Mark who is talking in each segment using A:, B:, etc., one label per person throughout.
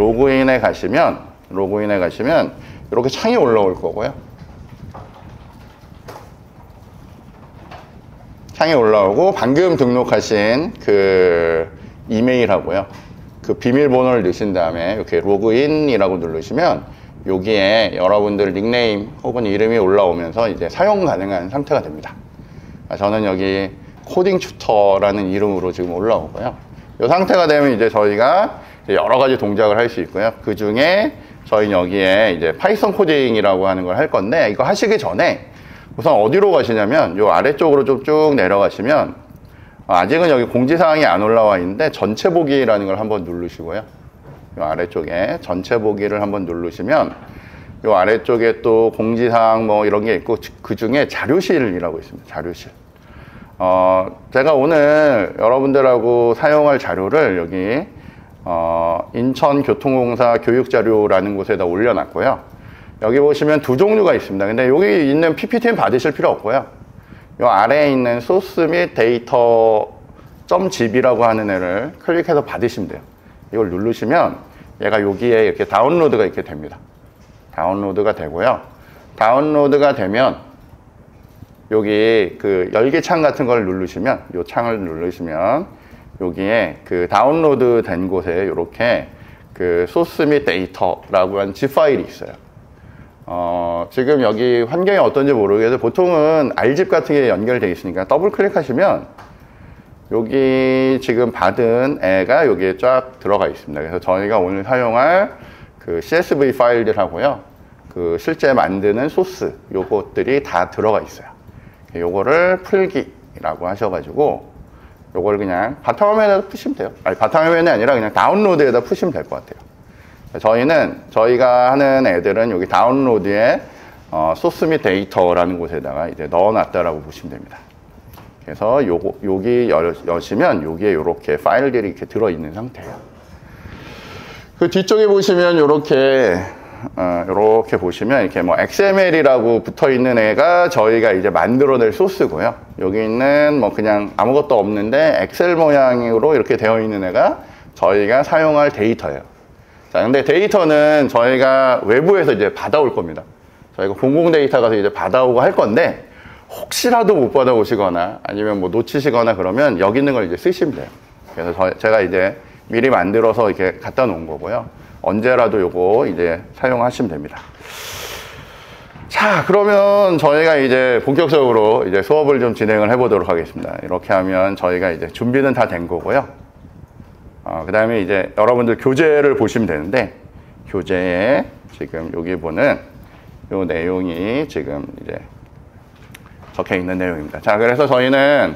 A: 로그인에 가시면 이렇게 창이 올라올 거고요. 창이 올라오고 방금 등록하신 그 이메일하고요. 그 비밀번호를 넣으신 다음에 이렇게 로그인이라고 누르시면 여기에 여러분들 닉네임 혹은 이름이 올라오면서 이제 사용 가능한 상태가 됩니다. 저는 여기 코딩 튜터라는 이름으로 지금 올라오고요. 이 상태가 되면 이제 저희가 여러 가지 동작을 할 수 있고요. 그 중에 저희는 여기에 이제 파이썬 코딩이라고 하는 걸 할 건데, 이거 하시기 전에 우선 어디로 가시냐면 요 아래쪽으로 좀 쭉 내려가시면, 아직은 여기 공지사항이 안 올라와 있는데 전체 보기라는 걸 한번 누르시고요. 요 아래쪽에 전체 보기를 한번 누르시면 요 아래쪽에 또 공지사항 뭐 이런 게 있고, 그 중에 자료실이라고 있습니다. 자료실. 제가 오늘 여러분들하고 사용할 자료를 여기 인천교통공사 교육자료라는 곳에다 올려놨고요. 여기 보시면 두 종류가 있습니다. 근데 여기 있는 PPT는 받으실 필요 없고요. 이 아래에 있는 소스 및 데이터.zip이라고 하는 애를 클릭해서 받으시면 돼요. 이걸 누르시면 얘가 여기에 이렇게 다운로드가 이렇게 됩니다. 다운로드가 되고요. 다운로드가 되면 여기 그 열기창 같은 걸 누르시면, 이 창을 누르시면 여기에 그 다운로드 된 곳에 이렇게 그 소스 및 데이터라고 한 zip 파일이 있어요. 지금 여기 환경이 어떤지 모르겠는데 보통은 Rzip 같은 게 연결되어 있으니까 더블 클릭하시면 여기 지금 받은 애가 여기에 쫙 들어가 있습니다. 그래서 저희가 오늘 사용할 그 CSV 파일들하고요, 그 실제 만드는 소스 요것들이 다 들어가 있어요. 요거를 풀기라고 하셔가지고 요걸 그냥 바탕화면에다 푸시면 돼요. 아니, 바탕화면이 아니라 그냥 다운로드에다 푸시면 될 것 같아요. 저희가 하는 애들은 여기 다운로드에 소스 및 데이터라는 곳에다가 이제 넣어놨다라고 보시면 됩니다. 그래서 여기 여시면 여기에 이렇게 파일들이 이렇게 들어있는 상태예요. 그 뒤쪽에 보시면 이렇게 보시면 이렇게 뭐 XML이라고 붙어 있는 애가 저희가 이제 만들어낼 소스고요. 여기 있는 뭐 그냥 아무것도 없는데 엑셀 모양으로 이렇게 되어 있는 애가 저희가 사용할 데이터예요. 자, 근데 데이터는 저희가 외부에서 이제 받아올 겁니다. 저희가 공공 데이터 가서 이제 받아오고 할 건데, 혹시라도 못 받아오시거나 아니면 뭐 놓치시거나 그러면 여기 있는 걸 이제 쓰시면 돼요. 그래서 제가 이제 미리 만들어서 이렇게 갖다 놓은 거고요. 언제라도 요거 이제 사용하시면 됩니다. 자, 그러면 저희가 이제 본격적으로 이제 수업을 좀 진행을 해 보도록 하겠습니다. 이렇게 하면 저희가 이제 준비는 다 된 거고요. 그 다음에 이제 여러분들 교재를 보시면 되는데, 교재에 지금 여기 보는 요 내용이 지금 이제 적혀 있는 내용입니다. 자, 그래서 저희는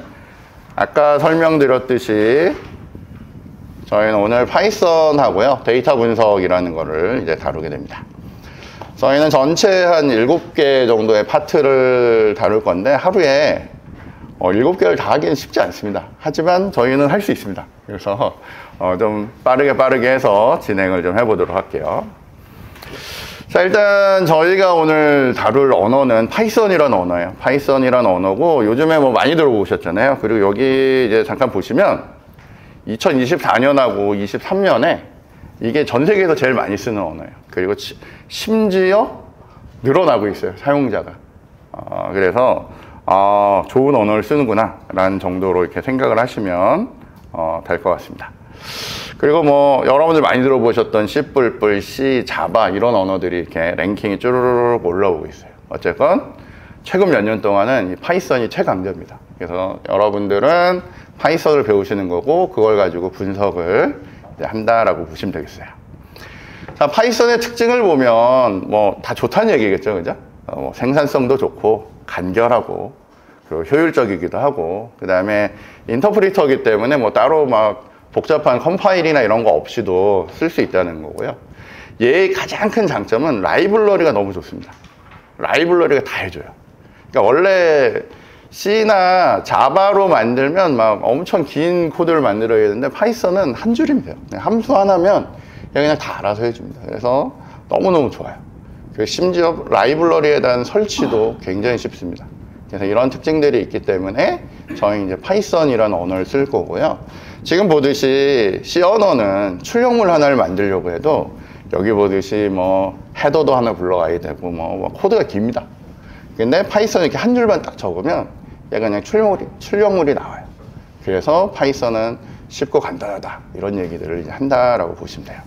A: 아까 설명드렸듯이 저희는 오늘 파이썬 하고요, 데이터 분석이라는 거를 이제 다루게 됩니다. 저희는 전체 한 7개 정도의 파트를 다룰 건데, 하루에 7개를 다 하기는 쉽지 않습니다. 하지만 저희는 할 수 있습니다. 그래서 좀 빠르게 해서 진행을 좀 해보도록 할게요. 자, 일단 저희가 오늘 다룰 언어는 파이썬이라는 언어예요. 파이썬이라는 언어고, 요즘에 뭐 많이 들어보셨잖아요. 그리고 여기 이제 잠깐 보시면 2024년하고 23년에 이게 전 세계에서 제일 많이 쓰는 언어예요. 그리고 심지어 늘어나고 있어요, 사용자가. 그래서 좋은 언어를 쓰는구나 라는 정도로 이렇게 생각을 하시면 될 것 같습니다. 그리고 뭐 여러분들 많이 들어보셨던 C++, C, 자바 이런 언어들이 이렇게 랭킹이 쭈르륵 올라오고 있어요. 어쨌건 최근 몇 년 동안은 이 파이썬이 최강자입니다. 그래서 여러분들은 파이썬을 배우시는 거고, 그걸 가지고 분석을 이제 한다라고 보시면 되겠어요. 자, 파이썬의 특징을 보면 뭐 다 좋다는 얘기겠죠, 그죠? 뭐 생산성도 좋고 간결하고 그리고 효율적이기도 하고, 그 다음에 인터프리터이기 때문에 뭐 따로 막 복잡한 컴파일이나 이런 거 없이도 쓸 수 있다는 거고요. 얘의 가장 큰 장점은 라이블러리가 너무 좋습니다. 라이블러리가 다 해줘요. 그러니까 원래 C나 자바로 만들면 막 엄청 긴 코드를 만들어야 되는데, 파이썬은 한 줄이면 돼요. 함수 하나면 그냥 다 알아서 해줍니다. 그래서 너무너무 좋아요. 심지어 라이블러리에 대한 설치도 굉장히 쉽습니다. 그래서 이런 특징들이 있기 때문에 저희 이제 파이썬이라는 언어를 쓸 거고요. 지금 보듯이 C 언어는 출력물 하나를 만들려고 해도 여기 보듯이 뭐 헤더도 하나 불러와야 되고 뭐 코드가 깁니다. 근데 파이썬 이렇게 한 줄만 딱 적으면 얘가 그냥 출력물이 나와요. 그래서 파이썬은 쉽고 간단하다 이런 얘기들을 이제 한다라고 보시면 돼요.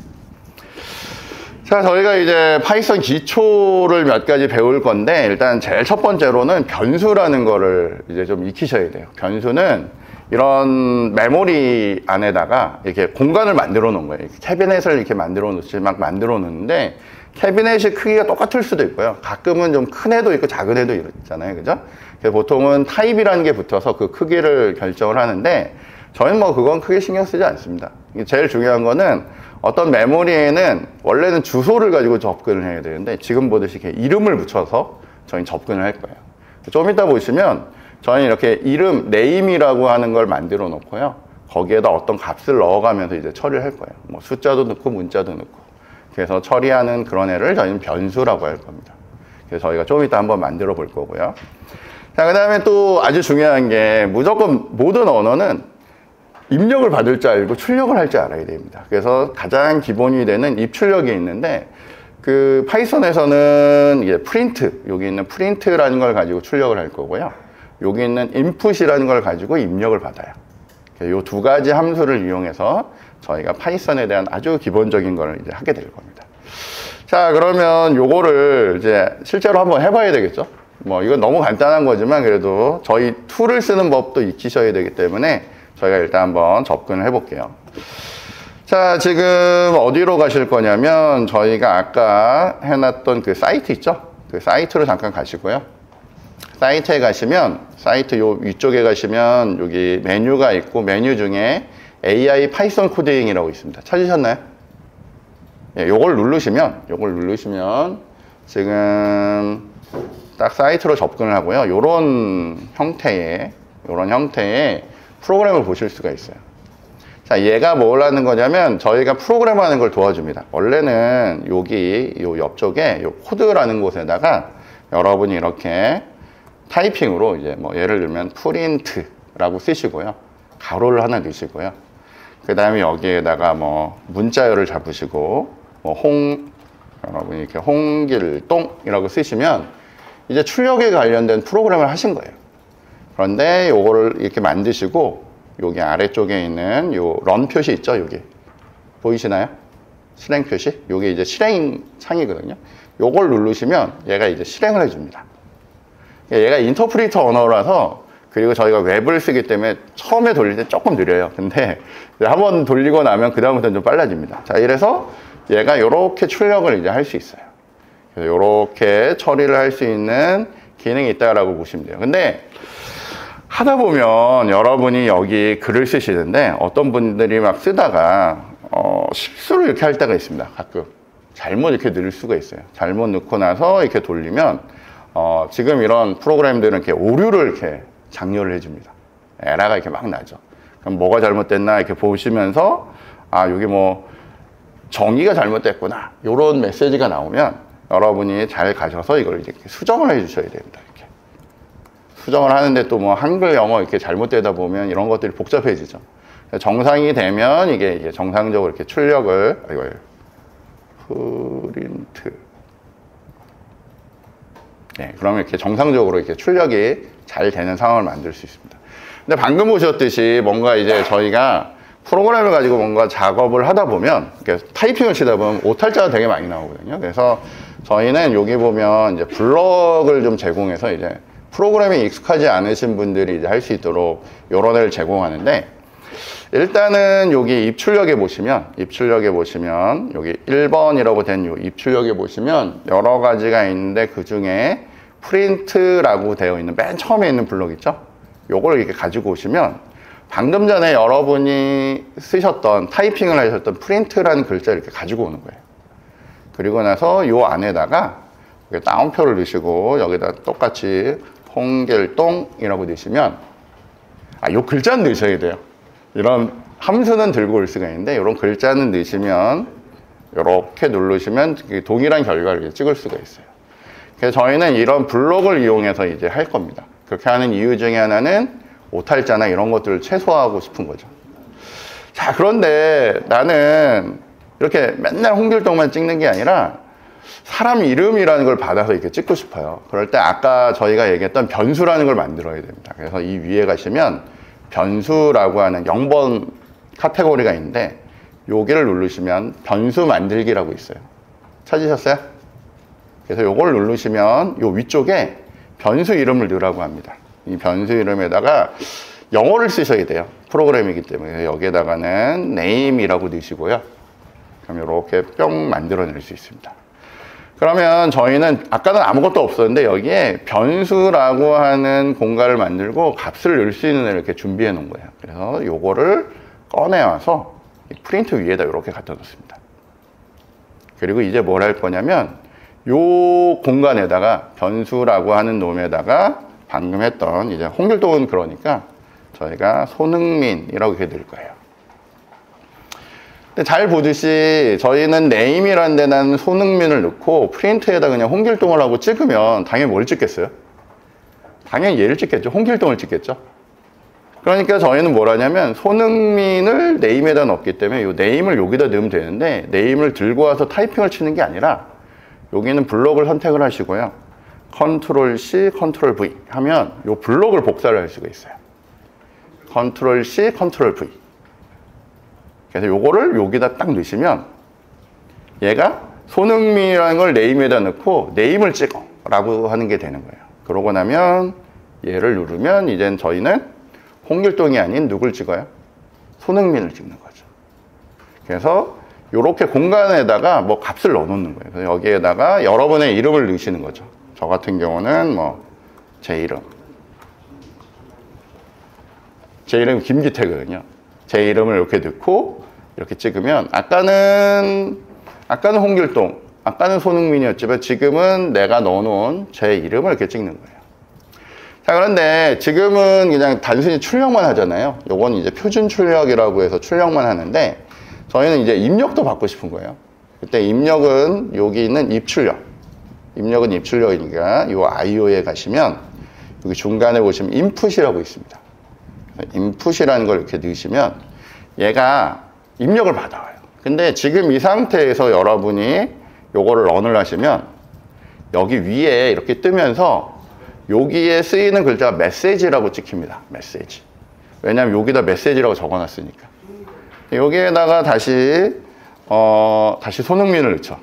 A: 자, 저희가 이제 파이썬 기초를 몇 가지 배울 건데 일단 제일 첫 번째로는 변수라는 거를 이제 좀 익히셔야 돼요. 변수는 이런 메모리 안에다가 이렇게 공간을 만들어 놓은 거예요. 캐비넷을 이렇게 만들어 놓지 막 만들어 놓는데 캐비넷의 크기가 똑같을 수도 있고요. 가끔은 좀 큰 애도 있고 작은 애도 있잖아요. 그죠? 그래서 보통은 타입이라는 게 붙어서 그 크기를 결정을 하는데 저희는 뭐 그건 크게 신경 쓰지 않습니다. 제일 중요한 거는 어떤 메모리에는 원래는 주소를 가지고 접근을 해야 되는데 지금 보듯이 이렇게 이름을 붙여서 저희는 접근을 할 거예요. 좀 이따 보시면 저희는 이렇게 이름, 네임이라고 하는 걸 만들어 놓고요. 거기에다 어떤 값을 넣어가면서 이제 처리를 할 거예요. 뭐 숫자도 넣고 문자도 넣고. 그래서 처리하는 그런 애를 저희는 변수라고 할 겁니다. 그래서 저희가 좀 이따 한번 만들어 볼 거고요. 자, 그 다음에 또 아주 중요한 게 무조건 모든 언어는 입력을 받을 줄 알고 출력을 할 줄 알아야 됩니다. 그래서 가장 기본이 되는 입출력이 있는데 그 파이썬에서는 이게 프린트, 여기 있는 프린트라는 걸 가지고 출력을 할 거고요. 여기 있는 인풋이라는 걸 가지고 입력을 받아요. 이 두 가지 함수를 이용해서 저희가 파이썬에 대한 아주 기본적인 걸 이제 하게 될 겁니다. 자, 그러면 요거를 이제 실제로 한번 해봐야 되겠죠? 뭐 이건 너무 간단한 거지만 그래도 저희 툴을 쓰는 법도 익히셔야 되기 때문에 저희가 일단 한번 접근을 해볼게요. 자, 지금 어디로 가실 거냐면 저희가 아까 해놨던 그 사이트 있죠? 그 사이트로 잠깐 가시고요. 사이트에 가시면 사이트 요 위쪽에 가시면 여기 메뉴가 있고 메뉴 중에 AI 파이썬 코딩이라고 있습니다. 찾으셨나요? 예, 요걸 누르시면 지금 딱 사이트로 접근을 하고요. 요런 형태의 프로그램을 보실 수가 있어요. 자, 얘가 뭘 하는 거냐면 저희가 프로그램 하는 걸 도와줍니다. 원래는 여기 요 옆쪽에 요 코드라는 곳에다가 여러분이 이렇게 타이핑으로 이제 뭐 예를 들면 프린트라고 쓰시고요. 가로를 하나 넣으시고요. 그 다음에 여기에다가 뭐 문자열을 잡으시고 뭐 여러분이 이렇게 홍길동이라고 쓰시면 이제 출력에 관련된 프로그램을 하신 거예요. 그런데 요거를 이렇게 만드시고 여기 아래쪽에 있는 요 런 표시 있죠? 여기 보이시나요? 실행 표시? 요게 이제 실행 창이거든요. 요걸 누르시면 얘가 이제 실행을 해줍니다. 얘가 인터프리터 언어라서 그리고 저희가 웹을 쓰기 때문에 처음에 돌릴 때 조금 느려요. 근데 한번 돌리고 나면 그 다음부터는 좀 빨라집니다. 자, 이래서 얘가 이렇게 출력을 이제 할 수 있어요. 그래서 이렇게 처리를 할 수 있는 기능이 있다라고 보시면 돼요. 근데 하다 보면 여러분이 여기 글을 쓰시는데 어떤 분들이 막 쓰다가 실수로 이렇게 할 때가 있습니다. 가끔 잘못 이렇게 넣을 수가 있어요. 잘못 넣고 나서 이렇게 돌리면 지금 이런 프로그램들은 이렇게 오류를 이렇게 장려를 해줍니다. 에러가 이렇게 막 나죠. 그럼 뭐가 잘못됐나 이렇게 보시면서 여기 뭐 정의가 잘못됐구나 이런 메시지가 나오면 여러분이 잘 가셔서 이걸 이렇게 수정을 해 주셔야 됩니다. 이렇게 수정을 하는데 또 뭐 한글 영어 이렇게 잘못되다 보면 이런 것들이 복잡해지죠. 정상이 되면 이게 정상적으로 이렇게 출력을 프린트 그러면 이렇게 정상적으로 이렇게 출력이 잘 되는 상황을 만들 수 있습니다. 근데 방금 보셨듯이 뭔가 이제 저희가 프로그램을 가지고 뭔가 작업을 하다 보면 이렇게 타이핑을 치다 보면 오탈자가 되게 많이 나오거든요. 그래서 저희는 여기 보면 이제 블럭을 좀 제공해서 이제 프로그램이 익숙하지 않으신 분들이 이제 할 수 있도록 이런 애를 제공하는데 일단은 여기 입출력에 보시면 여기 1번이라고 된 이 입출력에 보시면 여러 가지가 있는데 그 중에 프린트라고 되어 있는 맨 처음에 있는 블록 있죠? 요걸 이렇게 가지고 오시면 방금 전에 여러분이 쓰셨던 타이핑을 하셨던 프린트라는 글자를 이렇게 가지고 오는 거예요. 그리고 나서 요 안에다가 다운표를 넣으시고 여기다 똑같이 홍길동이라고 넣으시면 요 글자는 넣으셔야 돼요. 이런 함수는 들고 올 수가 있는데 이런 글자는 넣으시면 이렇게 누르시면 동일한 결과를 찍을 수가 있어요. 그래서 저희는 이런 블록을 이용해서 이제 할 겁니다. 그렇게 하는 이유 중에 하나는 오탈자나 이런 것들을 최소화하고 싶은 거죠. 자, 그런데 나는 이렇게 맨날 홍길동만 찍는 게 아니라 사람 이름이라는 걸 받아서 이렇게 찍고 싶어요. 그럴 때 아까 저희가 얘기했던 변수라는 걸 만들어야 됩니다. 그래서 이 위에 가시면 변수라고 하는 0번 카테고리가 있는데 여기를 누르시면 변수 만들기라고 있어요. 찾으셨어요? 그래서 요걸 누르시면 요 위쪽에 변수 이름을 넣으라고 합니다. 이 변수 이름에다가 영어를 쓰셔야 돼요. 프로그램이기 때문에 여기에다가는 name이라고 넣으시고요. 그럼 이렇게 뿅 만들어낼 수 있습니다. 그러면 저희는 아까는 아무것도 없었는데 여기에 변수라고 하는 공간을 만들고 값을 넣을 수 있는 애를 이렇게 준비해 놓은 거예요. 그래서 요거를 꺼내와서 프린트 위에다 이렇게 갖다 놓습니다. 그리고 이제 뭘 할 거냐면 요 공간에다가 변수라고 하는 놈에다가 방금 했던 이제 홍길동은 그러니까 저희가 손흥민이라고 이렇게 넣을 거예요. 근데 잘 보듯이 저희는 name이라는 데는 손흥민을 넣고 프린트에다 그냥 홍길동을 하고 찍으면 당연히 뭘 찍겠어요? 당연히 얘를 찍겠죠. 홍길동을 찍겠죠. 그러니까 저희는 뭘 하냐면 손흥민을 name에다 넣었기 때문에 이 name을 여기다 넣으면 되는데 name을 들고 와서 타이핑을 치는 게 아니라 여기는 블록을 선택을 하시고요. 컨트롤 C, 컨트롤 V 하면 이 블록을 복사를 할 수가 있어요. 컨트롤 C, 컨트롤 V. 그래서 요거를 여기다 딱 넣으시면 얘가 손흥민이라는 걸 name에다 넣고 name을 찍어 라고 하는 게 되는 거예요. 그러고 나면 얘를 누르면 이젠 저희는 홍길동이 아닌 누굴 찍어요? 손흥민을 찍는 거죠. 그래서 이렇게 공간에다가 뭐 값을 넣어 놓는 거예요. 그래서 여기에다가 여러분의 이름을 넣으시는 거죠. 저 같은 경우는 뭐 제 이름 김기태거든요. 제 이름을 이렇게 넣고 이렇게 찍으면 아까는 홍길동, 아까는 손흥민이었지만 지금은 내가 넣어놓은 제 이름을 이렇게 찍는 거예요. 자, 그런데 지금은 그냥 단순히 출력만 하잖아요. 요건 이제 표준 출력이라고 해서 출력만 하는데 저희는 이제 입력도 받고 싶은 거예요. 그때 입력은 여기 있는 입출력. 입력은 입출력이니까 요 IO에 가시면 여기 중간에 보시면 input이라고 있습니다. input이라는 걸 이렇게 넣으시면 얘가 입력을 받아와요. 근데 지금 이 상태에서 여러분이 요거를 런을 하시면 여기 위에 이렇게 뜨면서 여기에 쓰이는 글자가 메시지라고 찍힙니다. 메시지. 왜냐하면 여기다 메시지라고 적어놨으니까. 여기에다가 다시 손흥민을 넣죠.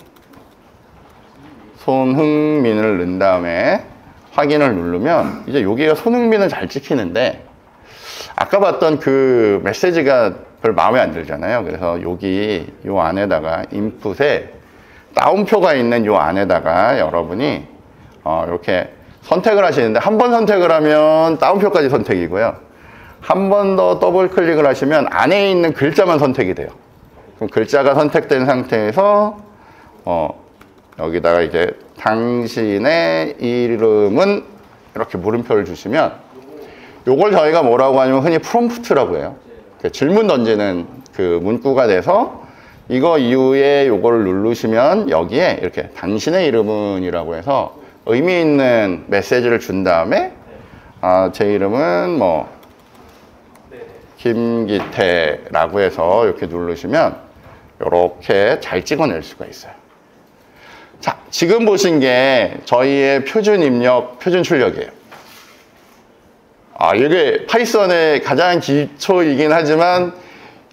A: 손흥민을 넣은 다음에 확인을 누르면 이제 여기가 손흥민은 잘 찍히는데 아까 봤던 그 메시지가 별 마음에 안 들잖아요. 그래서 여기 요 안에다가 인풋에 따옴표가 있는 요 안에다가 여러분이 이렇게 선택을 하시는데 한 번 선택을 하면 따옴표까지 선택이고요. 한 번 더 더블 클릭을 하시면 안에 있는 글자만 선택이 돼요. 그럼 글자가 선택된 상태에서 여기다가 이제 당신의 이름은 이렇게 물음표를 주시면 요걸 저희가 뭐라고 하냐면 흔히 프롬프트라고 해요. 질문 던지는 그 문구가 돼서 이거 이후에 요거를 누르시면 여기에 이렇게 당신의 이름은 이라고 해서 의미 있는 메시지를 준 다음에 제 이름은 뭐 김기태라고 해서 이렇게 누르시면 이렇게 잘 찍어낼 수가 있어요. 자, 지금 보신 게 저희의 표준 입력, 표준 출력이에요. 이게 파이썬의 가장 기초이긴 하지만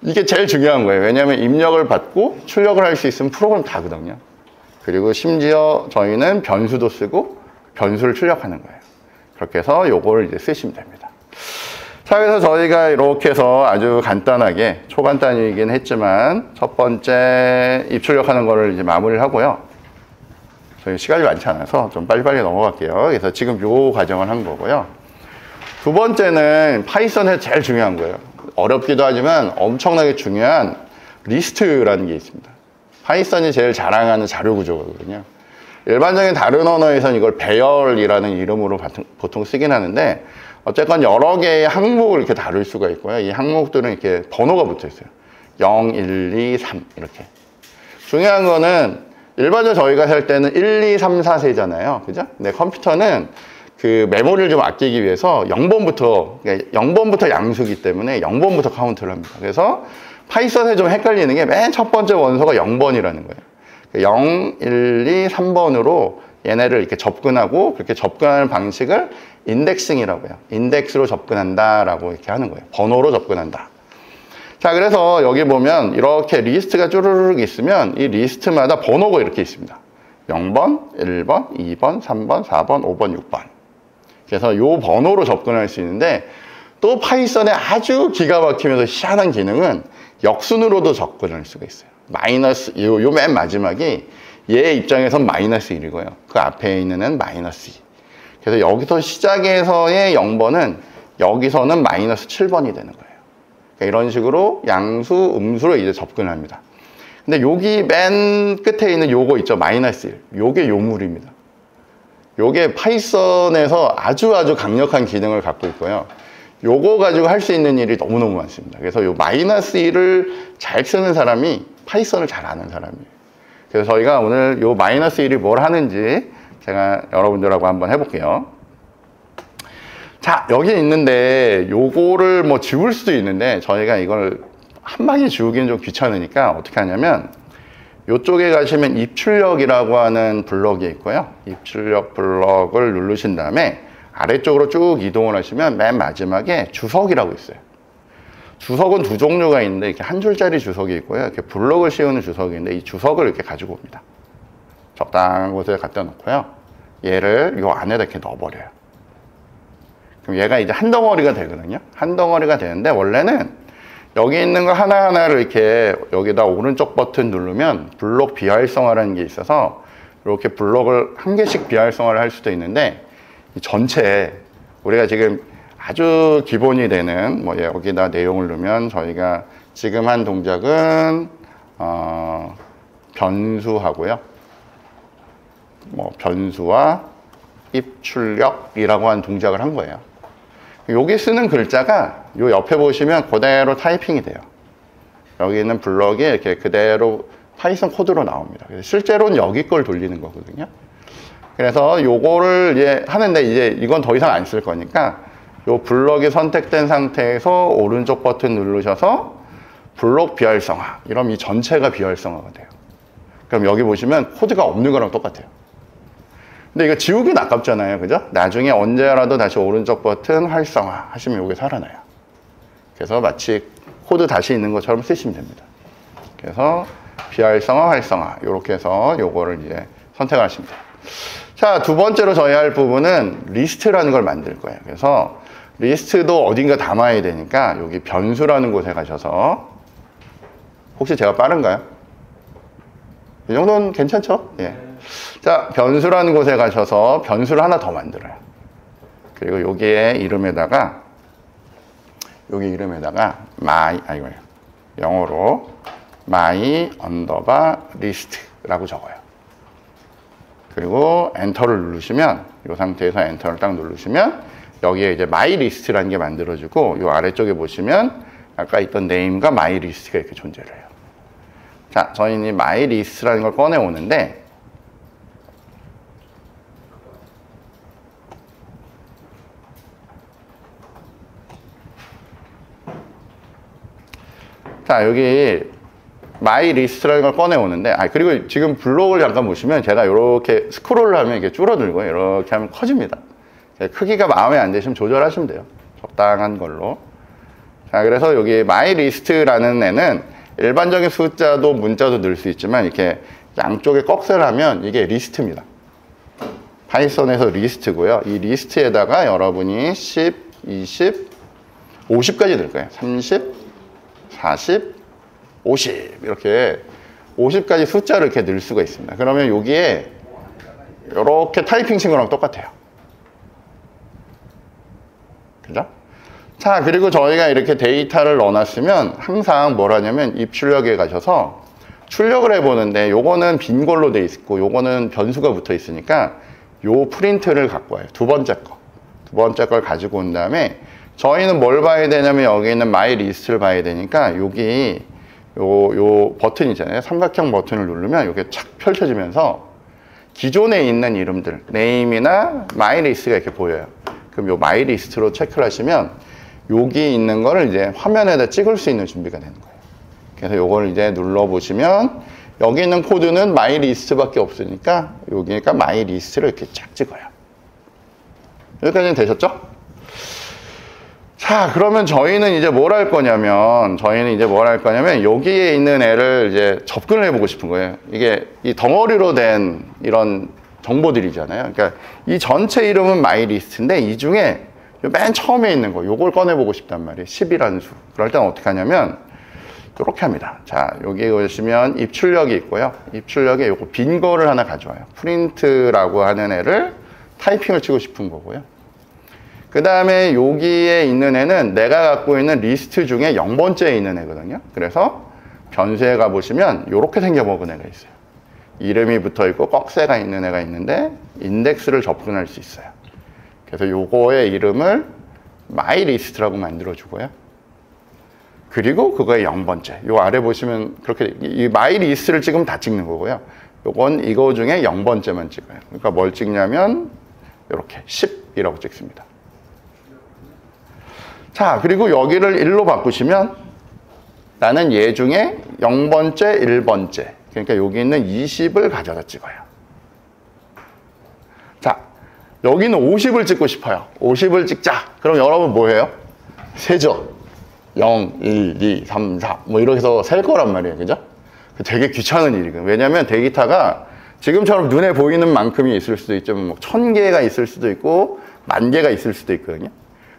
A: 이게 제일 중요한 거예요. 왜냐하면 입력을 받고 출력을 할 수 있으면 프로그램 다거든요. 그리고 심지어 저희는 변수도 쓰고 변수를 출력하는 거예요. 그렇게 해서 요걸 이제 쓰시면 됩니다. 자, 그래서 저희가 이렇게 해서 아주 간단하게, 초간단이긴 했지만 첫 번째 입출력하는 거를 이제 마무리를 하고요. 저희 시간이 많지 않아서 좀 빨리빨리 넘어갈게요. 그래서 지금 요 과정을 한 거고요. 두 번째는 파이썬에서 제일 중요한 거예요. 어렵기도 하지만 엄청나게 중요한 리스트라는 게 있습니다. 파이썬이 제일 자랑하는 자료 구조거든요. 일반적인 다른 언어에서는 이걸 배열이라는 이름으로 보통 쓰긴 하는데 어쨌건 여러 개의 항목을 이렇게 다룰 수가 있고요. 이 항목들은 이렇게 번호가 붙어 있어요. 0, 1, 2, 3 이렇게. 중요한 거는 일반적으로 저희가 살 때는 1, 2, 3, 4 세잖아요. 그죠? 근데 컴퓨터는 그 메모리를 좀 아끼기 위해서 0번부터 양수기 때문에 0번부터 카운트를 합니다. 그래서 파이썬에 좀 헷갈리는 게 맨 첫 번째 원소가 0번이라는 거예요. 0, 1, 2, 3번으로 얘네를 이렇게 접근하고, 그렇게 접근하는 방식을 인덱싱이라고 해요. 인덱스로 접근한다라고 이렇게 하는 거예요. 번호로 접근한다. 자, 그래서 여기 보면 이렇게 리스트가 쭈르륵 있으면 이 리스트마다 번호가 이렇게 있습니다. 0번, 1번, 2번, 3번, 4번, 5번, 6번. 그래서 이 번호로 접근할 수 있는데, 또 파이썬의 아주 기가 막히면서 희한한 기능은 역순으로도 접근할 수가 있어요. 마이너스, 요 맨 마지막이 얘 입장에선 마이너스 1이고요. 그 앞에 있는 애는 마이너스 2. 그래서 여기서 시작에서의 0번은 여기서는 마이너스 7번이 되는 거예요. 그러니까 이런 식으로 양수, 음수로 이제 접근합니다. 근데 여기 맨 끝에 있는 요거 있죠. 마이너스 1. 요게 요물입니다. 요게 파이썬에서 아주 강력한 기능을 갖고 있고요. 요거 가지고 할 수 있는 일이 너무너무 많습니다. 그래서 요 마이너스 1을 잘 쓰는 사람이 파이썬을 잘 아는 사람이에요. 그래서 저희가 오늘 요 마이너스 1이 뭘 하는지 제가 여러분들하고 한번 해볼게요. 자, 여기 있는데 요거를 뭐 지울 수도 있는데 저희가 이걸 한 방에 지우기는 좀 귀찮으니까 어떻게 하냐면 요쪽에 가시면 입출력이라고 하는 블럭이 있고요. 입출력 블럭을 누르신 다음에 아래쪽으로 쭉 이동을 하시면 맨 마지막에 주석이라고 있어요. 주석은 두 종류가 있는데 이렇게 한 줄짜리 주석이 있고요. 이렇게 블럭을 씌우는 주석이 있는데 이 주석을 이렇게 가지고 옵니다. 적당한 곳에 갖다 놓고요. 얘를 요 안에다 이렇게 넣어버려요. 그럼 얘가 이제 한 덩어리가 되거든요. 한 덩어리가 되는데 원래는 여기 있는 거 하나하나를 이렇게 여기다 오른쪽 버튼 누르면 블록 비활성화라는 게 있어서 이렇게 블록을 한 개씩 비활성화를 할 수도 있는데 이 전체 우리가 지금 아주 기본이 되는 뭐 여기다 내용을 넣으면 저희가 지금 한 동작은 변수하고요. 뭐 변수와 입출력이라고 한 동작을 한 거예요. 여기 쓰는 글자가 요 옆에 보시면 그대로 타이핑이 돼요. 여기 있는 블럭이 이렇게 그대로 파이썬 코드로 나옵니다. 그래서 실제로는 여기 걸 돌리는 거거든요. 그래서 요거를 이제 하는데 이제 이건 더 이상 안 쓸 거니까 요 블럭이 선택된 상태에서 오른쪽 버튼 누르셔서 블록 비활성화. 이러면 이 전체가 비활성화가 돼요. 그럼 여기 보시면 코드가 없는 거랑 똑같아요. 근데 이거 지우기는 아깝잖아요. 그죠? 나중에 언제라도 다시 오른쪽 버튼 활성화 하시면 이게 살아나요. 그래서 마치 코드 다시 있는 것처럼 쓰시면 됩니다. 그래서 비활성화, 활성화 이렇게 해서 요거를 이제 선택하시면 돼요. 자, 두 번째로 저희 할 부분은 리스트라는 걸 만들 거예요. 그래서 리스트도 어딘가 담아야 되니까 여기 변수라는 곳에 가셔서 혹시 제가 빠른가요? 이 정도는 괜찮죠? 예. 자, 변수라는 곳에 가셔서 변수를 하나 더 만들어요. 그리고 여기에 이름에다가 여기 이름에다가 영어로 my underbar list라고 적어요. 그리고 엔터를 누르시면 이 상태에서 엔터를 딱 누르시면 여기에 이제 my list라는 게 만들어지고 이 아래쪽에 보시면 아까 있던 name과 my list가 이렇게 존재를 해요. 자, 저희는 이 my list라는 걸 꺼내 오는데 자, 여기 my list라는 걸 꺼내 오는데 그리고 지금 블록을 잠깐 보시면 제가 이렇게 스크롤을 하면 이게 줄어들고요. 이렇게 하면 커집니다. 크기가 마음에 안 드시면 조절하시면 돼요. 적당한 걸로. 자, 그래서 여기 my list라는 애는 일반적인 숫자도 문자도 넣을 수 있지만 이렇게 양쪽에 꺽쇠를 하면 이게 리스트입니다. 파이썬에서 리스트고요. 이 리스트에다가 여러분이 10, 20, 50까지 넣을 거예요. 30, 40, 50 이렇게 50까지 숫자를 이렇게 넣을 수가 있습니다. 그러면 여기에 이렇게 타이핑 친 거랑 똑같아요. 그죠? 자, 그리고 저희가 이렇게 데이터를 넣어놨으면 항상 뭘 하냐면 입출력에 가셔서 출력을 해보는데 요거는 빈 걸로 돼 있고 요거는 변수가 붙어 있으니까 요 프린트를 갖고 와요. 두 번째 걸 가지고 온 다음에 저희는 뭘 봐야 되냐면 여기 있는 my list를 봐야 되니까 여기 요 버튼 있잖아요. 삼각형 버튼을 누르면 이게 착 펼쳐지면서 기존에 있는 이름들, name이나 myList가 이렇게 보여요. 그럼 요 myList로 체크를 하시면 여기 있는 거를 이제 화면에다 찍을 수 있는 준비가 되는 거예요. 그래서 요걸 이제 눌러보시면 여기 있는 코드는 myList밖에 없으니까 여기니까 myList를 이렇게 쫙 찍어요. 여기까지는 되셨죠? 자, 그러면 저희는 이제 뭘 할 거냐면, 여기에 있는 애를 이제 접근을 해보고 싶은 거예요. 이게 이 덩어리로 된 이런 정보들이잖아요. 그러니까 이 전체 이름은 myList인데 이 중에 맨 처음에 있는 거, 요걸 꺼내보고 싶단 말이에요. 10이라는 수. 그럴 때는 어떻게 하냐면, 이렇게 합니다. 자, 여기 보시면 입출력이 있고요. 입출력에 요거 빈 거를 하나 가져와요. 프린트라고 하는 애를 타이핑을 치고 싶은 거고요. 그 다음에 여기에 있는 애는 내가 갖고 있는 리스트 중에 0번째에 있는 애거든요. 그래서 변수에 가보시면 이렇게 생겨먹은 애가 있어요. 이름이 붙어있고 꺽쇠가 있는 애가 있는데 인덱스를 접근할 수 있어요. 그래서 요거의 이름을 myList라고 만들어주고요. 그리고 그거의 0번째. 요 아래 보시면 그렇게 이 myList를 찍으면 다 찍는 거고요. 요건 이거 중에 0번째만 찍어요. 그러니까 뭘 찍냐면 이렇게 10이라고 찍습니다. 자, 그리고 여기를 1로 바꾸시면 나는 얘 중에 0번째, 1번째. 그러니까 여기 있는 20을 가져다 찍어요. 자, 여기는 50을 찍고 싶어요. 50을 찍자. 그럼 여러분 뭐 해요? 세죠. 0, 1, 2, 3, 4. 뭐 이렇게 해서 셀 거란 말이에요. 그죠? 되게 귀찮은 일이거든요. 왜냐면 데이터가 지금처럼 눈에 보이는 만큼이 있을 수도 있죠. 뭐 1000개가 있을 수도 있고 10,000개가 있을 수도 있거든요.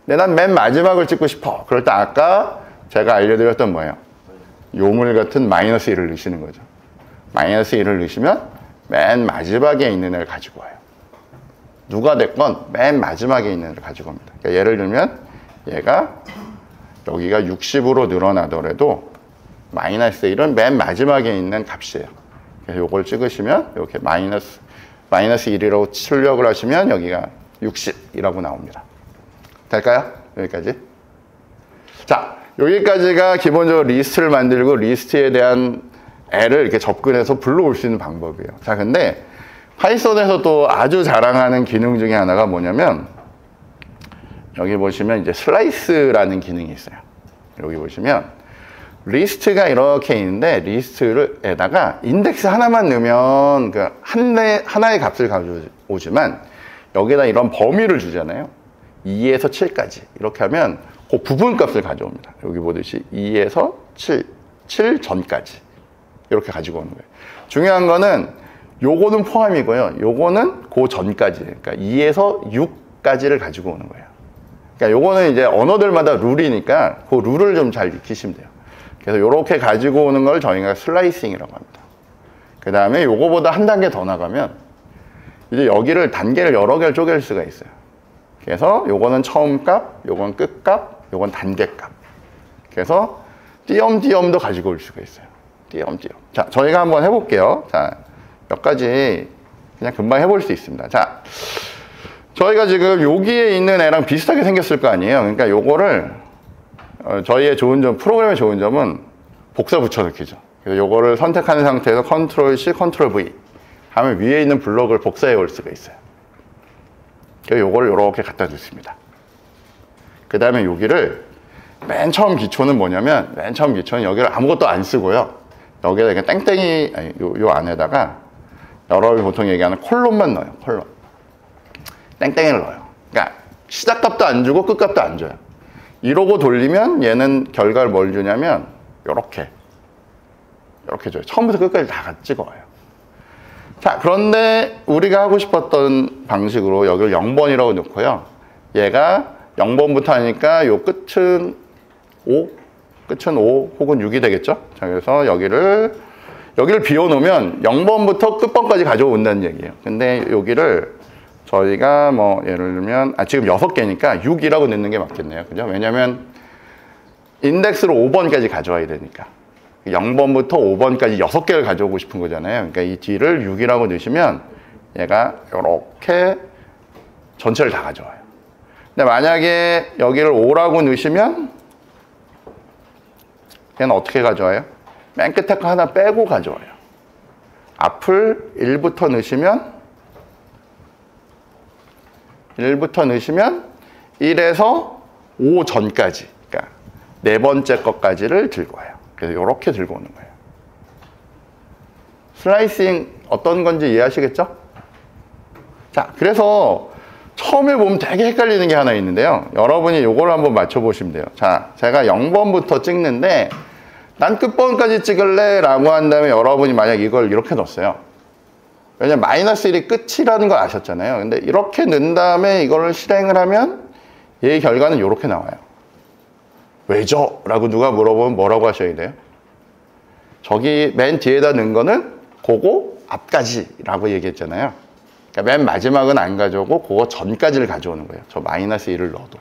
A: 근데 난 맨 마지막을 찍고 싶어. 그럴 때 아까 제가 알려드렸던 뭐예요? 요물 같은 -1을 넣으시는 거죠. -1을 넣으시면 맨 마지막에 있는 애를 가지고 와요. 누가 됐건 맨 마지막에 있는 애를 가지고 옵니다. 그러니까 예를 들면 얘가 여기가 60으로 늘어나더라도 -1은 맨 마지막에 있는 값이에요. 그래서 이걸 찍으시면 이렇게 -1이라고 출력을 하시면 여기가 60이라고 나옵니다. 될까요? 여기까지. 자, 여기까지가 기본적으로 리스트를 만들고 리스트에 대한 애를 이렇게 접근해서 불러올 수 있는 방법이에요. 자, 근데 파이썬에서 또 아주 자랑하는 기능 중에 하나가 뭐냐면 여기 보시면 이제 슬라이스라는 기능이 있어요. 여기 보시면 리스트가 이렇게 있는데 리스트에다가 인덱스 하나만 넣으면 그 하나의 값을 가져오지만 여기다 이런 범위를 주잖아요. 2에서 7까지 이렇게 하면 그 부분값을 가져옵니다. 여기 보듯이 2에서 7 전까지 이렇게 가지고 오는 거예요. 중요한 거는 요거는 포함이고요. 요거는 그 전까지, 그러니까 2에서 6까지를 가지고 오는 거예요. 그러니까 요거는 이제 언어들마다 룰이니까 그 룰을 좀 잘 익히시면 돼요. 그래서 요렇게 가지고 오는 걸 저희가 슬라이싱이라고 합니다. 그 다음에 요거보다 한 단계 더 나가면 이제 여기를 단계를 여러 개를 쪼갤 수가 있어요. 그래서 요거는 처음 값, 요건 끝 값, 요건 단계 값. 그래서 띄엄띄엄도 가지고 올 수가 있어요. 띄엄띄엄. 자, 저희가 한번 해볼게요. 자, 몇 가지 그냥 금방 해볼 수 있습니다. 자, 저희가 지금 여기에 있는 애랑 비슷하게 생겼을 거 아니에요. 그러니까 요거를 저희의 좋은 점, 프로그램의 좋은 점은 복사 붙여넣기죠. 그래서 요거를 선택한 상태에서 컨트롤 C, 컨트롤 V 하면 위에 있는 블록을 복사해 올 수가 있어요. 그래서 요거를 요렇게 갖다 주습니다. 그 다음에 여기를 맨 처음 기초는 뭐냐면 맨 처음 기초는 여기를 아무것도 안 쓰고요. 여기에다 그냥 땡땡이 아니, 요 안에다가 여러분이 보통 얘기하는 콜론만 넣어요. 콜론. 땡땡이를 넣어요. 그러니까 시작값도 안 주고 끝값도 안 줘요. 이러고 돌리면 얘는 결과를 뭘 주냐면 요렇게 줘요. 처음부터 끝까지 다 찍어와요. 자, 그런데 우리가 하고 싶었던 방식으로 여기를 0번이라고 넣고요. 얘가 0번부터 하니까 요 끝은 5 혹은 6이 되겠죠. 자, 그래서 여기를 비워놓으면 0번부터 끝번까지 가져온다는 얘기예요. 근데 여기를 저희가 뭐 예를 들면 지금 6개니까 6이라고 넣는 게 맞겠네요. 그죠? 왜냐면 인덱스로 5번까지 가져와야 되니까 0번부터 5번까지 6개를 가져오고 싶은 거잖아요. 그러니까 이 뒤를 6이라고 넣으시면 얘가 이렇게 전체를 다 가져와요. 근데 만약에 여기를 5라고 넣으시면 얘는 어떻게 가져와요? 맨 끝에 거 하나 빼고 가져와요. 앞을 1부터 넣으시면 1부터 넣으시면 1에서 5 전까지, 그러니까 네 번째 것까지를 들고 와요. 그래서 이렇게 들고 오는 거예요. 슬라이싱 어떤 건지 이해하시겠죠? 자, 그래서 처음에 보면 되게 헷갈리는 게 하나 있는데요. 여러분이 이걸 한번 맞춰보시면 돼요. 자, 제가 0번부터 찍는데 난 끝번까지 찍을래 라고 한 다음에 여러분이 만약 이걸 이렇게 넣었어요. 왜냐면 마이너스 1이 끝이라는 걸 아셨잖아요. 근데 이렇게 넣은 다음에 이걸 실행을 하면 얘의 결과는 이렇게 나와요. 왜죠? 라고 누가 물어보면 뭐라고 하셔야 돼요? 저기 맨 뒤에다 넣은 거는 그거 앞까지라고 얘기했잖아요. 그러니까 맨 마지막은 안 가져오고 그거 전까지를 가져오는 거예요. 저 마이너스 1을 넣어도.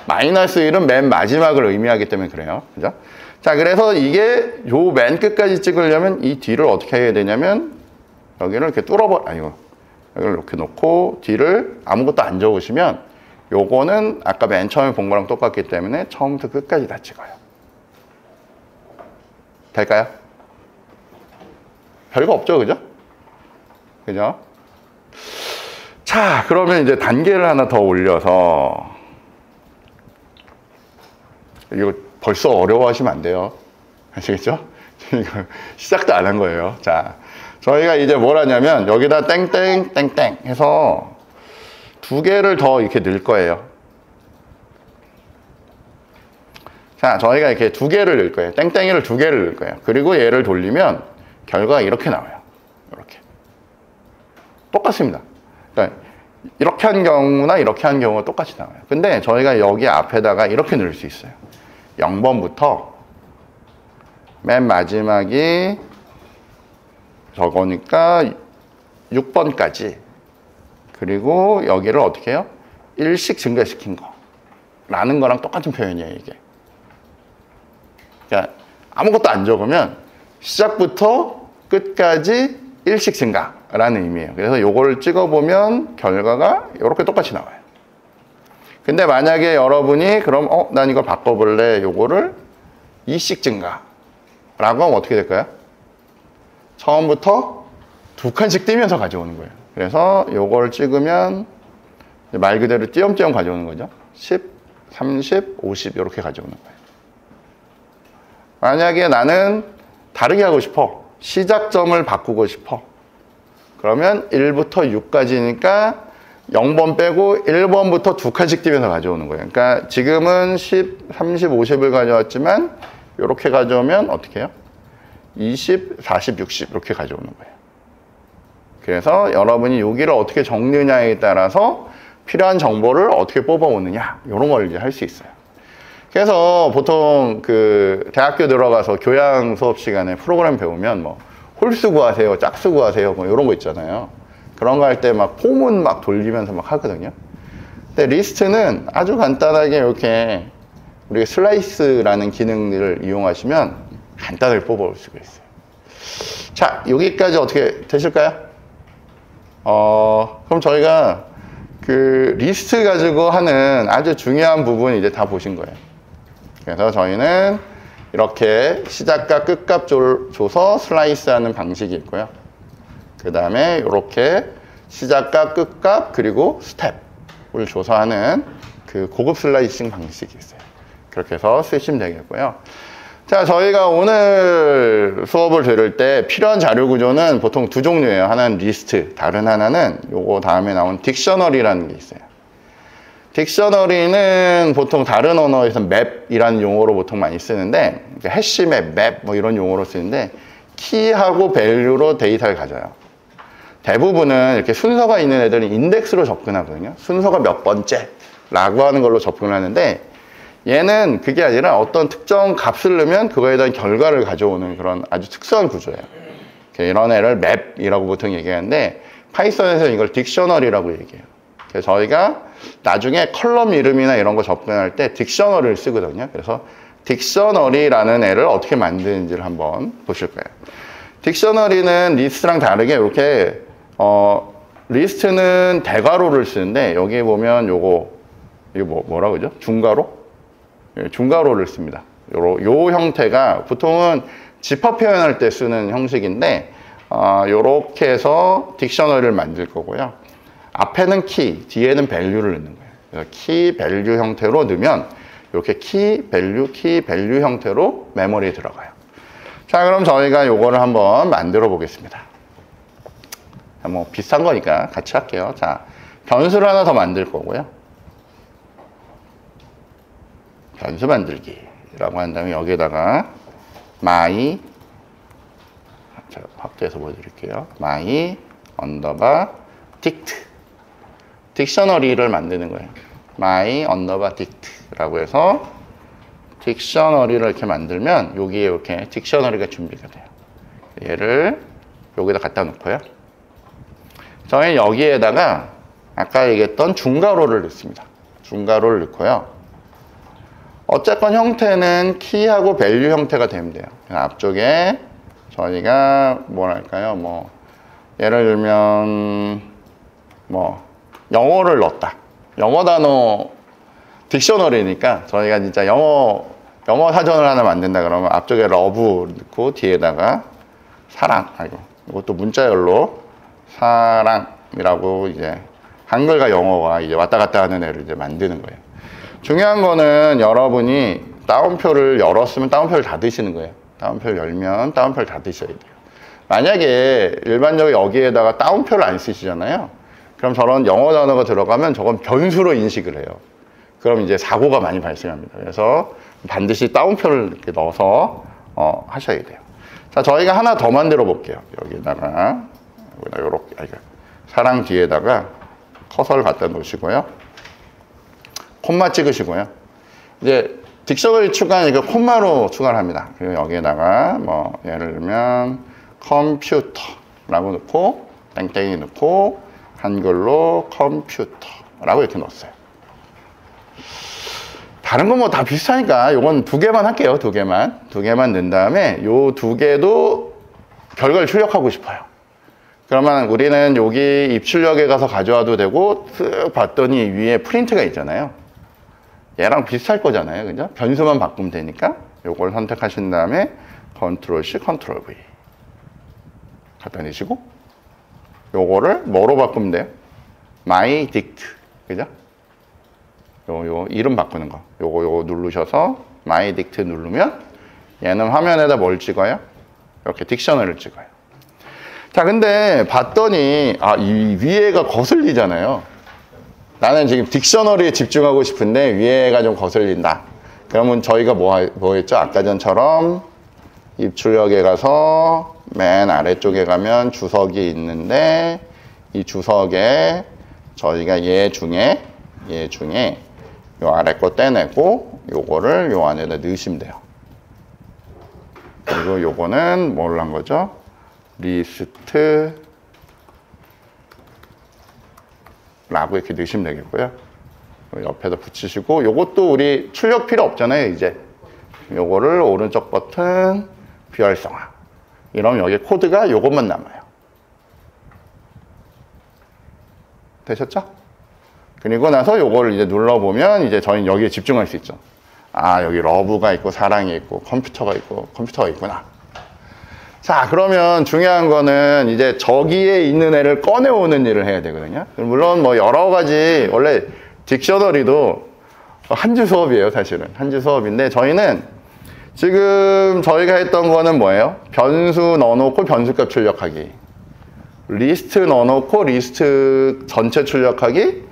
A: 마이너스 1은 맨 마지막을 의미하기 때문에 그래요. 그죠? 자, 그래서 이게 요 맨 끝까지 찍으려면 이 뒤를 어떻게 해야 되냐면 여기를 이렇게 여기를 이렇게 놓고 뒤를 아무것도 안 적으시면 요거는 아까 맨 처음에 본 거랑 똑같기 때문에 처음부터 끝까지 다 찍어요. 될까요? 별거 없죠, 그죠? 그죠? 자, 그러면 이제 단계를 하나 더 올려서 이거 벌써 어려워하시면 안 돼요. 아시겠죠? 이거 시작도 안 한 거예요. 자, 저희가 이제 뭘 하냐면 여기다 땡땡 땡땡 해서 2개를 더 이렇게 넣을 거예요. 자, 저희가 이렇게 2개를 넣을 거예요. 땡땡이를 2개를 넣을 거예요. 그리고 얘를 돌리면 결과가 이렇게 나와요. 이렇게. 똑같습니다. 그러니까 이렇게 한 경우나 이렇게 한 경우가 똑같이 나와요. 근데 저희가 여기 앞에다가 이렇게 넣을 수 있어요. 0번부터 맨 마지막이 저거니까 6번까지. 그리고 여기를 어떻게 해요? 1씩 증가시킨 거. 라는 거랑 똑같은 표현이에요, 이게. 그러니까 아무것도 안 적으면 시작부터 끝까지 1씩 증가라는 의미예요. 그래서 요걸 찍어보면 결과가 이렇게 똑같이 나와요. 근데 만약에 여러분이 그럼 난 이걸 바꿔볼래. 요거를 2씩 증가라고 하면 어떻게 될까요? 처음부터 2칸씩 띄면서 가져오는 거예요. 그래서 요걸 찍으면 말 그대로 띄엄띄엄 가져오는 거죠. 10, 30, 50 이렇게 가져오는 거예요. 만약에 나는 다르게 하고 싶어. 시작점을 바꾸고 싶어. 그러면 1부터 6까지니까 0번 빼고 1번부터 2칸씩 띄면서 가져오는 거예요. 그러니까 지금은 10, 30, 50을 가져왔지만 이렇게 가져오면 어떻게 해요? 20, 40, 60 이렇게 가져오는 거예요. 그래서 여러분이 여기를 어떻게 적느냐에 따라서 필요한 정보를 어떻게 뽑아오느냐 이런 걸 이제 할 수 있어요. 그래서 보통 그 대학교 들어가서 교양 수업 시간에 프로그램 배우면 뭐 홀수 구하세요, 짝수 구하세요, 뭐 이런 거 있잖아요. 그런 거 할 때 막 폼은 막 돌리면서 막 하거든요. 근데 리스트는 아주 간단하게 이렇게 우리가 슬라이스라는 기능을 이용하시면 간단하게 뽑아올 수가 있어요. 자, 여기까지 어떻게 되실까요? 그럼 저희가 그 리스트 가지고 하는 아주 중요한 부분 이제 다 보신 거예요. 그래서 저희는 이렇게 시작과 끝값 줘서 슬라이스 하는 방식이 있고요. 그 다음에 이렇게 시작과 끝값 그리고 스텝을 줘서 하는 그 고급 슬라이싱 방식이 있어요. 그렇게 해서 쓰시면 되겠고요. 자, 저희가 오늘 수업을 들을 때 필요한 자료 구조는 보통 2종류예요. 하나는 리스트, 다른 하나는 요거 다음에 나온 딕셔너리라는 게 있어요. 딕셔너리는 보통 다른 언어에서 맵이라는 용어로 보통 많이 쓰는데, 해시맵, 맵 뭐 이런 용어로 쓰는데 키하고 밸류로 데이터를 가져요. 대부분은 이렇게 순서가 있는 애들은 인덱스로 접근하거든요. 순서가 몇 번째라고 하는 걸로 접근을 하는데, 얘는 그게 아니라 어떤 특정 값을 넣으면 그거에 대한 결과를 가져오는 그런 아주 특수한 구조예요. 이런 애를 맵이라고 보통 얘기하는데, 파이썬에서 이걸 딕셔너리라고 얘기해요. 그래서 저희가 나중에 컬럼 이름이나 이런 거 접근할 때 딕셔너리를 쓰거든요. 그래서 딕셔너리라는 애를 어떻게 만드는지를 한번 보실 거예요. 딕셔너리는 리스트랑 다르게 이렇게 리스트는 대괄호를 쓰는데, 여기 보면 이거 뭐라 그러죠? 중괄호? 예, 중괄호를 씁니다. 요 형태가 보통은 집합 표현할 때 쓰는 형식인데, 요렇게 해서 딕셔너리를 만들 거고요. 앞에는 키, 뒤에는 밸류를 넣는 거예요. 그래서 키, 밸류 형태로 넣으면 이렇게 키, 밸류 형태로 메모리에 들어가요. 자, 그럼 저희가 요거를 한번 만들어 보겠습니다. 뭐 비슷한 거니까 같이 할게요. 자, 변수를 하나 더 만들 거고요. 변수 만들기라고 한 다음에 여기에다가 my, 제가 확대해서 보여드릴게요. my 언더바 dict, 딕셔너리를 만드는 거예요. my 언더바 dict라고 해서 딕셔너리를 이렇게 만들면 여기에 이렇게 딕셔너리가 준비가 돼요. 얘를 여기다 갖다 놓고요. 저희 여기에다가 아까 얘기했던 중괄호를 넣습니다. 중괄호를 넣고요. 어쨌건 형태는 키하고 밸류 형태가 되면 돼요. 앞쪽에 저희가 뭐랄까요? 뭐 예를 들면 뭐 영어를 넣었다. 영어 단어 딕셔너리니까 저희가 진짜 영어 사전을 하나 만든다 그러면 앞쪽에 러브 넣고 뒤에다가 사랑, 아이고 이것도 문자열로 사랑이라고 이제 한글과 영어가 이제 왔다 갔다 하는 애를 이제 만드는 거예요. 중요한 거는 여러분이 따옴표를 열었으면 따옴표를 닫으시는 거예요. 따옴표를 열면 따옴표를 닫으셔야 돼요. 만약에 일반적으로 여기에다가 따옴표를 안 쓰시잖아요. 그럼 저런 영어 단어가 들어가면 저건 변수로 인식을 해요. 그럼 이제 사고가 많이 발생합니다. 그래서 반드시 따옴표를 이렇게 넣어서 하셔야 돼요. 자, 저희가 하나 더 만들어 볼게요. 여기다가 이렇게 사랑 뒤에다가 커서를 갖다 놓으시고요. 콤마 찍으시고요. 이제 딕셔너리 추가하니까 콤마로 추가를 합니다. 그리고 여기에다가 뭐 예를 들면 컴퓨터라고 넣고 땡땡이 넣고 한글로 컴퓨터라고 이렇게 넣었어요. 다른 건 뭐 다 비슷하니까 요건 두 개만 할게요. 두 개만 넣은 다음에 요 두 개도 결과를 출력하고 싶어요. 그러면 우리는 여기 입출력에 가서 가져와도 되고 쓱 봤더니 위에 프린트가 있잖아요. 얘랑 비슷할 거잖아요. 그죠? 변수만 바꾸면 되니까 요걸 선택하신 다음에 컨트롤 C, 컨트롤 V 갖다 내시고 요거를 뭐로 바꾸면 돼요? my dict. 그죠? 요 이름 바꾸는 거. 요거 누르셔서 my dict 누르면 얘는 화면에다 뭘 찍어요? 이렇게 딕셔너리를 찍어요. 자, 근데 봤더니 이 위에가 거슬리잖아요. 나는 지금 딕셔너리에 집중하고 싶은데 위에가 좀 거슬린다. 그러면 저희가 뭐 했죠? 아까 전처럼 입출력에 가서 맨 아래쪽에 가면 주석이 있는데 이 주석에 저희가 얘 중에 요 아래 거 떼내고 요거를 요 안에다 넣으시면 돼요. 그리고 요거는 뭘 한 거죠? 리스트 라고 이렇게 넣으시면 되겠고요. 옆에다 붙이시고 요것도 우리 출력 필요 없잖아요. 이제 요거를 오른쪽 버튼 비활성화 이러면 여기 코드가 요것만 남아요. 되셨죠? 그리고 나서 요거를 이제 눌러보면 이제 저희는 여기에 집중할 수 있죠. 여기 러브가 있고 사랑이 있고 컴퓨터가 있구나. 자, 그러면 중요한 거는 이제 저기에 있는 애를 꺼내오는 일을 해야 되거든요. 물론 뭐 여러 가지, 원래 딕셔너리도 한 주 수업이에요, 사실은. 한 주 수업인데 저희는 지금 저희가 했던 거는 뭐예요? 변수 넣어놓고 변수값 출력하기. 리스트 넣어놓고 리스트 전체 출력하기.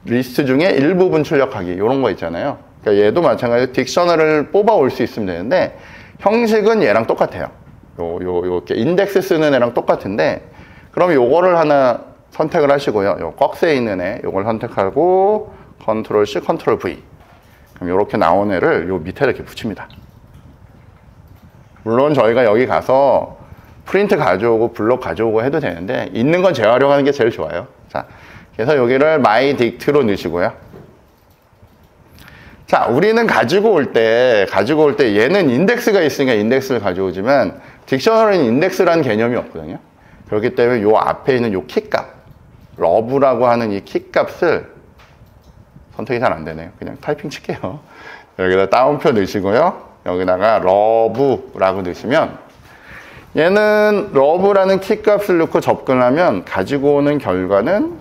A: 리스트 중에 일부분 출력하기. 이런 거 있잖아요. 그러니까 얘도 마찬가지로 딕셔너리를 뽑아올 수 있으면 되는데 형식은 얘랑 똑같아요. 이렇게 인덱스 쓰는 애랑 똑같은데 그럼 요거를 하나 선택을 하시고요. 요 꺽쇠에 있는 애 요걸 선택하고 컨트롤 C, 컨트롤 V. 그럼 이렇게 나온 애를 요 밑에 이렇게 붙입니다. 물론 저희가 여기 가서 프린트 가져오고 블록 가져오고 해도 되는데 있는 건 재활용하는 게 제일 좋아요. 자, 그래서 여기를 my dict로 넣으시고요. 자, 우리는 가지고 올 때 얘는 인덱스가 있으니까 인덱스를 가져오지만 딕셔너리는 인덱스라는 개념이 없거든요. 그렇기 때문에 요 앞에 있는 요 키값, 러브라고 하는 이 키값을 선택이 잘 안 되네요. 그냥 타이핑 칠게요. 여기다 따옴표 넣으시고요. 여기다가 러브라고 넣으시면 얘는 러브라는 키값을 넣고 접근하면 가지고 오는 결과는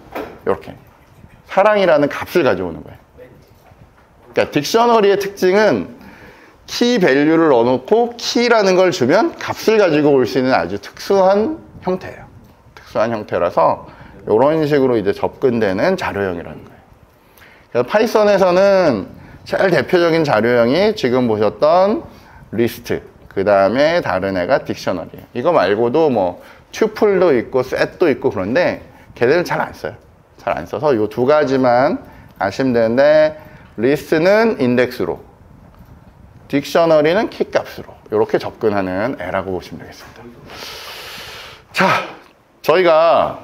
A: 이렇게 사랑이라는 값을 가져오는 거예요. 그러니까 딕셔너리의 특징은 키 밸류를 넣어놓고 키라는 걸 주면 값을 가지고 올 수 있는 아주 특수한 형태예요. 특수한 형태라서 이런 식으로 이제 접근되는 자료형이라는 거예요. 그래서 파이썬에서는 제일 대표적인 자료형이 지금 보셨던 리스트, 그 다음에 다른 애가 딕셔너리예요. 이거 말고도 뭐 튜플도 있고 셋도 있고 그런데 걔들은 잘 안 써요. 잘 안 써서 이 두 가지만 아시면 되는데, 리스트는 인덱스로, 딕셔너리는 키값으로 이렇게 접근하는 애라고 보시면 되겠습니다. 자, 저희가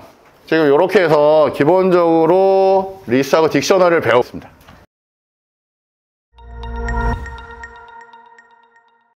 A: 지금 이렇게 해서 기본적으로 리스트하고 딕셔너리를 배웠습니다.